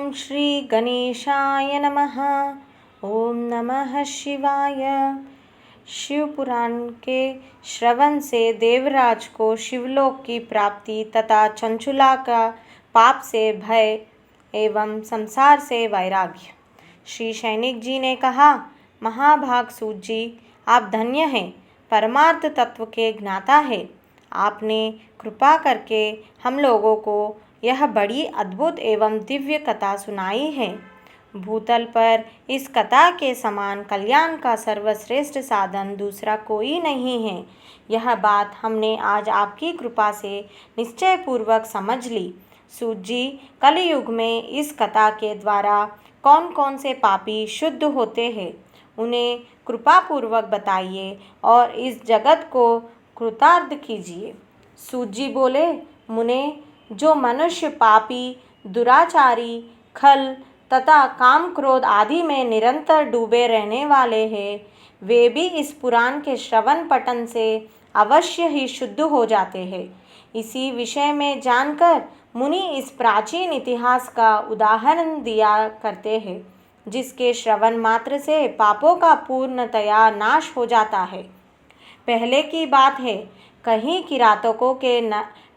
ओम श्री गणेशाय नमः। ओम नमः शिवाय। शिव पुराण के श्रवण से देवराज को शिवलोक की प्राप्ति तथा चंचुला का पाप से भय एवं संसार से वैराग्य। श्री सैनिक जी ने कहा, महाभाग सूत जी, आप धन्य हैं, परमार्थ तत्व के ज्ञाता हैं। आपने कृपा करके हम लोगों को यह बड़ी अद्भुत एवं दिव्य कथा सुनाई है। भूतल पर इस कथा के समान कल्याण का सर्वश्रेष्ठ साधन दूसरा कोई नहीं है। यह बात हमने आज आपकी कृपा से निश्चय पूर्वक समझ ली। सूत जी, कलयुग में इस कथा के द्वारा कौन कौन से पापी शुद्ध होते हैं, उन्हें कृपा पूर्वक बताइए और इस जगत को कृतार्थ कीजिए। सूत जी बोले, मुने, जो मनुष्य पापी, दुराचारी, खल तथा काम क्रोध आदि में निरंतर डूबे रहने वाले हैं, वे भी इस पुराण के श्रवण पठन से अवश्य ही शुद्ध हो जाते हैं। इसी विषय में जानकर मुनि इस प्राचीन इतिहास का उदाहरण दिया करते हैं, जिसके श्रवण मात्र से पापों का पूर्णतया नाश हो जाता है। पहले की बात है, कहीं किरातकों के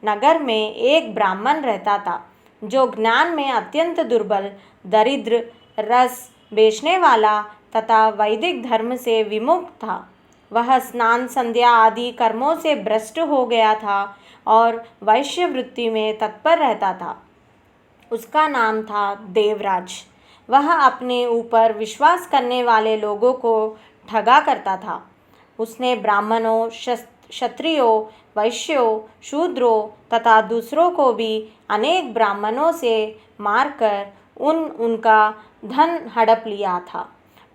नगर में एक ब्राह्मण रहता था, जो ज्ञान में अत्यंत दुर्बल, दरिद्र, रस बेचने वाला तथा वैदिक धर्म से विमुख था। वह स्नान संध्या आदि कर्मों से भ्रष्ट हो गया था और वैश्य वृत्ति में तत्पर रहता था। उसका नाम था देवराज। वह अपने ऊपर विश्वास करने वाले लोगों को ठगा करता था। उसने ब्राह्मणों, क्षत्रियों, वैश्यों, शूद्रों तथा दूसरों को भी अनेक ब्राह्मणों से मारकर उनका धन हड़प लिया था,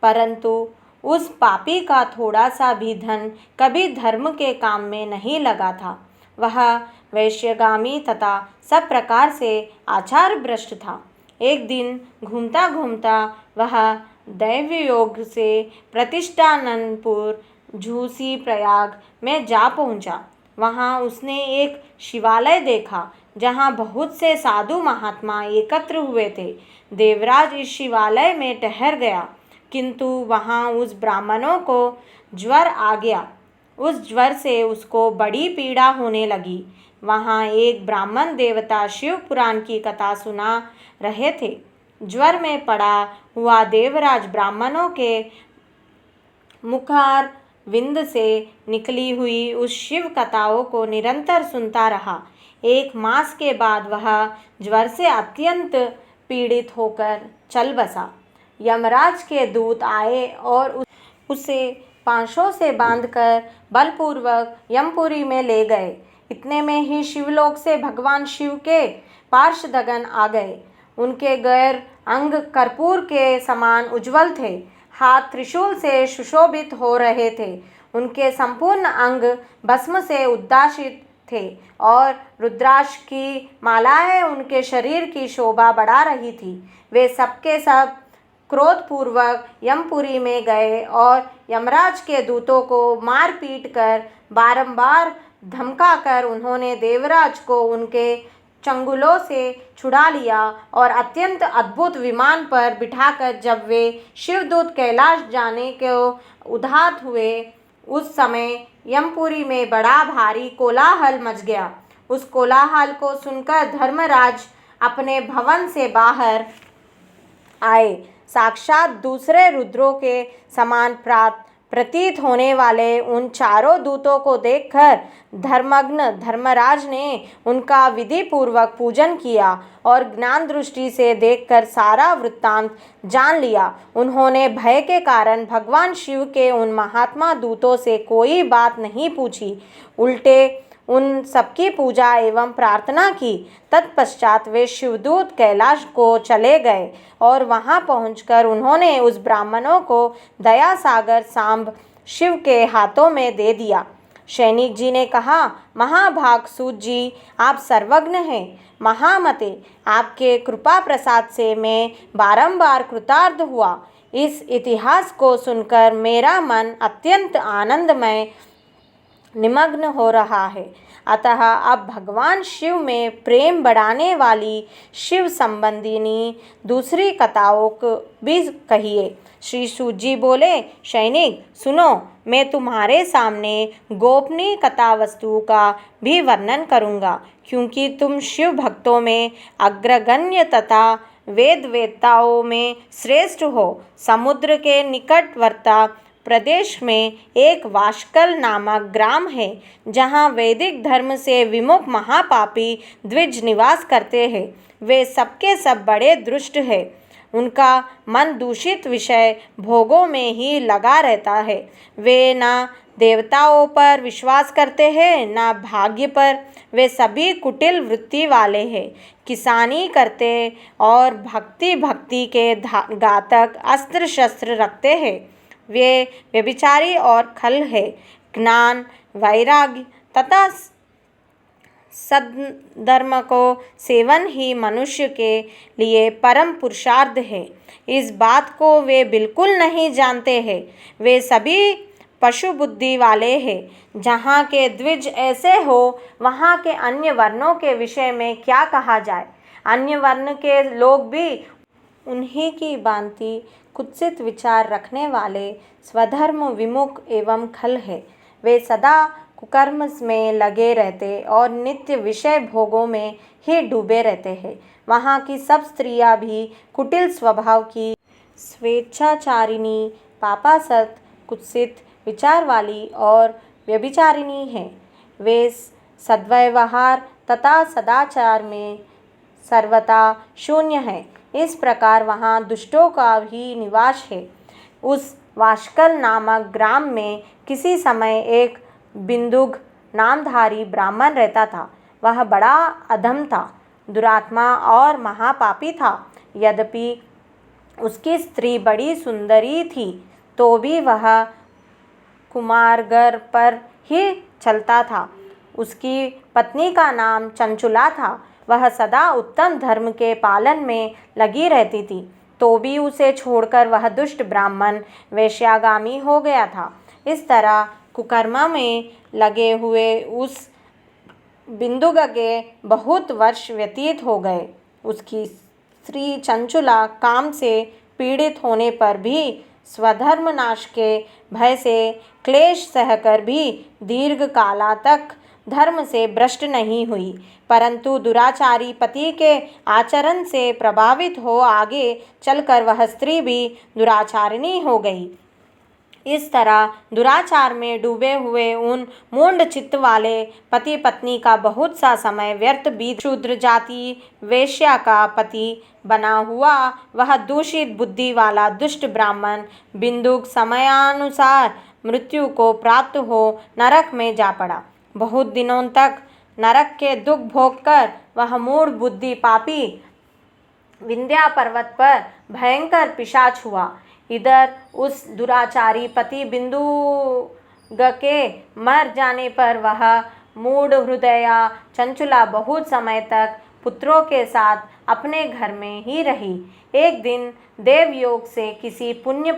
परंतु उस पापी का थोड़ा सा भी धन कभी धर्म के काम में नहीं लगा था। वह वैश्यगामी तथा सब प्रकार से आचार भ्रष्ट था। एक दिन घूमता घूमता वह दैवयोग से प्रतिष्ठाननपुर झूसी प्रयाग में जा पहुंचा। वहां उसने एक शिवालय देखा, जहां बहुत से साधु महात्मा एकत्र हुए थे। देवराज इस शिवालय में ठहर गया, किंतु वहां उस ब्राह्मणों को ज्वर आ गया। उस ज्वर से उसको बड़ी पीड़ा होने लगी। वहां एक ब्राह्मण देवता शिव पुराण की कथा सुना रहे थे। ज्वर में पड़ा हुआ देवराज ब्राह्मणों के मुखार विंद से निकली हुई उस शिव कथाओं को निरंतर सुनता रहा। एक मास के बाद वह ज्वर से अत्यंत पीड़ित होकर चल बसा। यमराज के दूत आए और उसे पाशों से बांधकर बलपूर्वक यमपुरी में ले गए। इतने में ही शिवलोक से भगवान शिव के पार्षदगण आ गए। उनके गैर अंग कर्पूर के समान उज्जवल थे, हाथ त्रिशूल से सुशोभित हो रहे थे। उनके संपूर्ण अंग भस्म से उद्भासित थे और रुद्राक्ष की मालाएं उनके शरीर की शोभा बढ़ा रही थी। वे सबके सब क्रोधपूर्वक यमपुरी में गए और यमराज के दूतों को मार पीट कर बारंबार धमकाकर उन्होंने देवराज को उनके चंगुलों से छुड़ा लिया और अत्यंत अद्भुत विमान पर बिठाकर जब वे शिवदूत कैलाश जाने को उद्यत हुए, उस समय यमपुरी में बड़ा भारी कोलाहल मच गया। उस कोलाहल को सुनकर धर्मराज अपने भवन से बाहर आए। साक्षात दूसरे रुद्रों के समान प्रतीत होने वाले उन चारों दूतों को देखकर धर्मग्न धर्मराज ने उनका विधि पूर्वक पूजन किया और ज्ञान दृष्टि से देखकर सारा वृत्तांत जान लिया। उन्होंने भय के कारण भगवान शिव के उन महात्मा दूतों से कोई बात नहीं पूछी, उल्टे उन सबकी पूजा एवं प्रार्थना की। तत्पश्चात वे शिवदूत कैलाश को चले गए और वहां पहुंचकर उन्होंने उस ब्राह्मणों को दया सागर सांब शिव के हाथों में दे दिया। सैनिक जी ने कहा, महाभाग सूत जी, आप सर्वज्ञ हैं, महामते, आपके कृपा प्रसाद से मैं बारंबार कृतार्थ हुआ। इस इतिहास को सुनकर मेरा मन अत्यंत आनंदमय निमग्न हो रहा है। अतः अब भगवान शिव में प्रेम बढ़ाने वाली शिव संबंधिनी दूसरी कथाओं को भी कहिए। श्री सूत जी बोले, सैनिक सुनो, मैं तुम्हारे सामने गोपनीय कथा वस्तु का भी वर्णन करूँगा, क्योंकि तुम शिव भक्तों में अग्रगण्य तथा वेद वेत्ताओं में श्रेष्ठ हो। समुद्र के निकटवर्ती प्रदेश में एक वाशकल नामक ग्राम है, जहाँ वैदिक धर्म से विमुख महापापी द्विज निवास करते हैं। वे सबके सब बड़े दुष्ट हैं। उनका मन दूषित विषय भोगों में ही लगा रहता है। वे ना देवताओं पर विश्वास करते हैं, ना भाग्य पर। वे सभी कुटिल वृत्ति वाले हैं, किसानी करते और भक्ति के घातक अस्त्र शस्त्र रखते हैं। वे व्यभिचारी और खल है। ज्ञान, वैराग्य तथा सद्धर्म को सेवन ही मनुष्य के लिए परम पुरुषार्थ है। इस बात को वे बिल्कुल नहीं जानते हैं। वे सभी पशु बुद्धि वाले हैं। जहाँ के द्विज ऐसे हो, वहाँ के अन्य वर्णों के विषय में क्या कहा जाए। अन्य वर्ण के लोग भी उन्हीं की भांति कुत्सित विचार रखने वाले, स्वधर्म विमुख एवं खल है। वे सदा कुकर्म में लगे रहते और नित्य विषय भोगों में ही डूबे रहते हैं। वहाँ की सब स्त्रियाँ भी कुटिल स्वभाव की, स्वेच्छाचारिणी, पापासक्त, कुत्सित विचार वाली और व्यभिचारिणी हैं। वे सद्व्यवहार तथा सदाचार में सर्वथा शून्य है। इस प्रकार वहाँ दुष्टों का भी निवास है। उस वाशकल नामक ग्राम में किसी समय एक बिंदुक नामधारी ब्राह्मण रहता था। वह बड़ा अधम था, दुरात्मा और महापापी था। यद्यपि उसकी स्त्री बड़ी सुंदरी थी, तो भी वह कुमारगर पर ही चलता था। उसकी पत्नी का नाम चंचुला था। वह सदा उत्तम धर्म के पालन में लगी रहती थी, तो भी उसे छोड़कर वह दुष्ट ब्राह्मण वैश्यागामी हो गया था। इस तरह कुकर्म में लगे हुए उस बिंदुक के बहुत वर्ष व्यतीत हो गए। उसकी स्त्री चंचुला काम से पीड़ित होने पर भी स्वधर्म नाश के भय से क्लेश सहकर भी दीर्घ काला तक धर्म से भ्रष्ट नहीं हुई, परंतु दुराचारी पति के आचरण से प्रभावित हो आगे चलकर वह स्त्री भी दुराचारिणी हो गई। इस तरह दुराचार में डूबे हुए उन मूढ़ चित्त वाले पति पत्नी का बहुत सा समय व्यर्थ बीत शूद्र जाति वेश्या का पति बना हुआ वह दूषित बुद्धि वाला दुष्ट ब्राह्मण बिंदुक समयानुसार मृत्यु को प्राप्त हो नरक में जा पड़ा। बहुत दिनों तक नरक के दुख भोग कर वह मूढ़ बुद्धि पापी विंध्या पर्वत पर भयंकर पिशाच हुआ। इधर उस दुराचारी पति बिंदुक के मर जाने पर वह मूढ़ हृदया चंचुला बहुत समय तक पुत्रों के साथ अपने घर में ही रही। एक दिन देवयोग से किसी पुण्य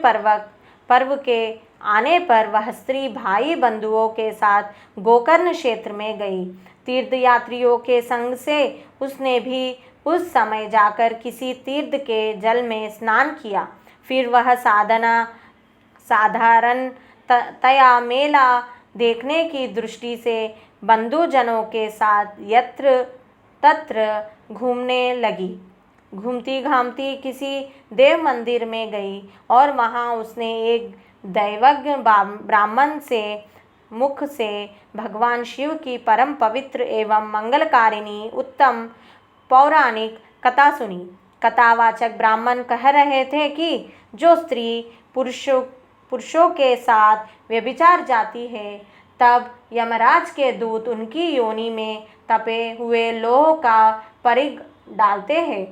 पर्व के आने पर वह स्त्री भाई बंधुओं के साथ गोकर्ण क्षेत्र में गई। तीर्थयात्रियों के संग से उसने भी उस समय जाकर किसी तीर्थ के जल में स्नान किया। फिर वह साधारण तया मेला देखने की दृष्टि से बंधुजनों के साथ यत्र तत्र घूमने लगी। घूमती घामती किसी देव मंदिर में गई और वहाँ उसने एक दैवज्ञ ब्राह्मण से मुख से भगवान शिव की परम पवित्र एवं मंगलकारिणी उत्तम पौराणिक कथा सुनी। कथावाचक ब्राह्मण कह रहे थे कि जो स्त्री पुरुषों के साथ व्यभिचार जाती है, तब यमराज के दूत उनकी योनि में तपे हुए लोह का परिग डालते हैं।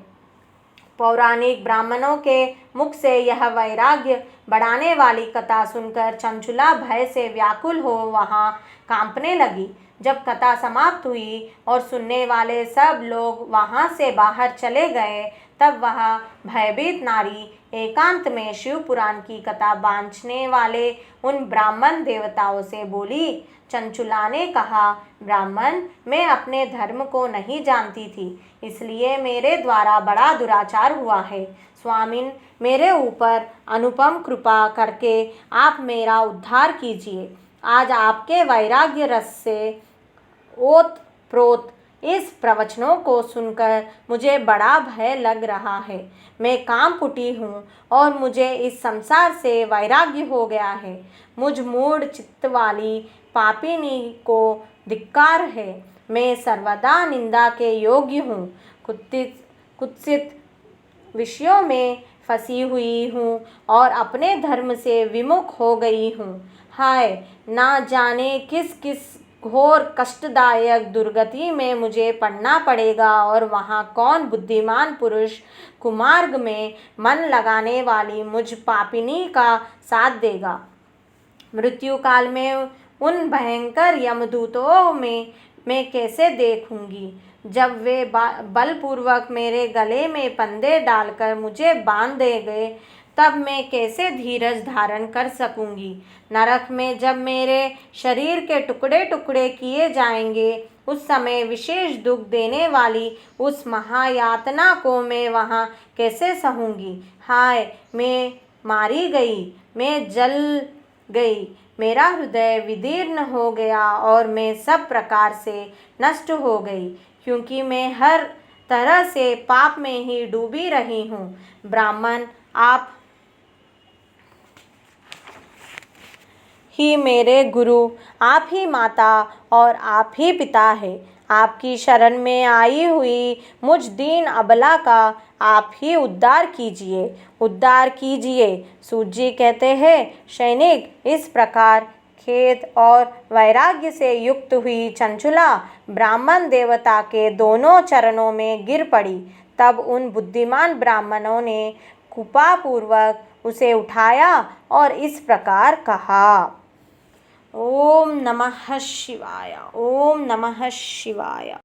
पौराणिक ब्राह्मणों के मुख से यह वैराग्य बढ़ाने वाली कथा सुनकर चंचुला भय से व्याकुल हो वहाँ कांपने लगी। जब कथा समाप्त हुई और सुनने वाले सब लोग वहाँ से बाहर चले गए, तब वह भयभीत नारी एकांत में शिव पुराण की कथा बांचने वाले उन ब्राह्मण देवताओं से बोली। चंचुला ने कहा, ब्राह्मण, मैं अपने धर्म को नहीं जानती थी, इसलिए मेरे द्वारा बड़ा दुराचार हुआ है। स्वामिन, मेरे ऊपर अनुपम कृपा करके आप मेरा उद्धार कीजिए। आज आपके वैराग्य रस से ओत प्रोत इस प्रवचनों को सुनकर मुझे बड़ा भय लग रहा है। मैं कामकुटी हूँ और मुझे इस संसार से वैराग्य हो गया है। मुझ मूढ़ चित्त वाली पापिनी को धिक्कार है। मैं सर्वदा निंदा के योग्य हूँ। कुत्सित विषयों में फंसी हुई हूँ और अपने धर्म से विमुख हो गई हूँ। हाय, ना जाने किस किस घोर कष्टदायक दुर्गति में मुझे पड़ना पड़ेगा और वहाँ कौन बुद्धिमान पुरुष कुमार्ग में मन लगाने वाली मुझ पापिनी का साथ देगा। मृत्यु काल में उन भयंकर यमदूतों में मैं कैसे देखूंगी, जब वे बलपूर्वक मेरे गले में फंदे डालकर मुझे बांध देंगे, तब मैं कैसे धीरज धारण कर सकूंगी। नरक में जब मेरे शरीर के टुकड़े टुकड़े किए जाएंगे, उस समय विशेष दुख देने वाली उस महायातना को मैं वहाँ कैसे सहूँगी। हाय, मैं मारी गई, मैं जल गई, मेरा हृदय विदीर्ण हो गया और मैं सब प्रकार से नष्ट हो गई, क्योंकि मैं हर तरह से पाप में ही डूबी रही हूँ। ब्राह्मण, आप ही मेरे गुरु, आप ही माता और आप ही पिता है। आपकी शरण में आई हुई मुझ दीन अबला का आप ही उद्धार कीजिए, उद्धार कीजिए। सूत जी कहते हैं, सैनिक, इस प्रकार खेद और वैराग्य से युक्त हुई चंचुला ब्राह्मण देवता के दोनों चरणों में गिर पड़ी। तब उन बुद्धिमान ब्राह्मणों ने कृपापूर्वक उसे उठाया और इस प्रकार कहा। ओम नमः शिवाय, ओम नमः शिवाय।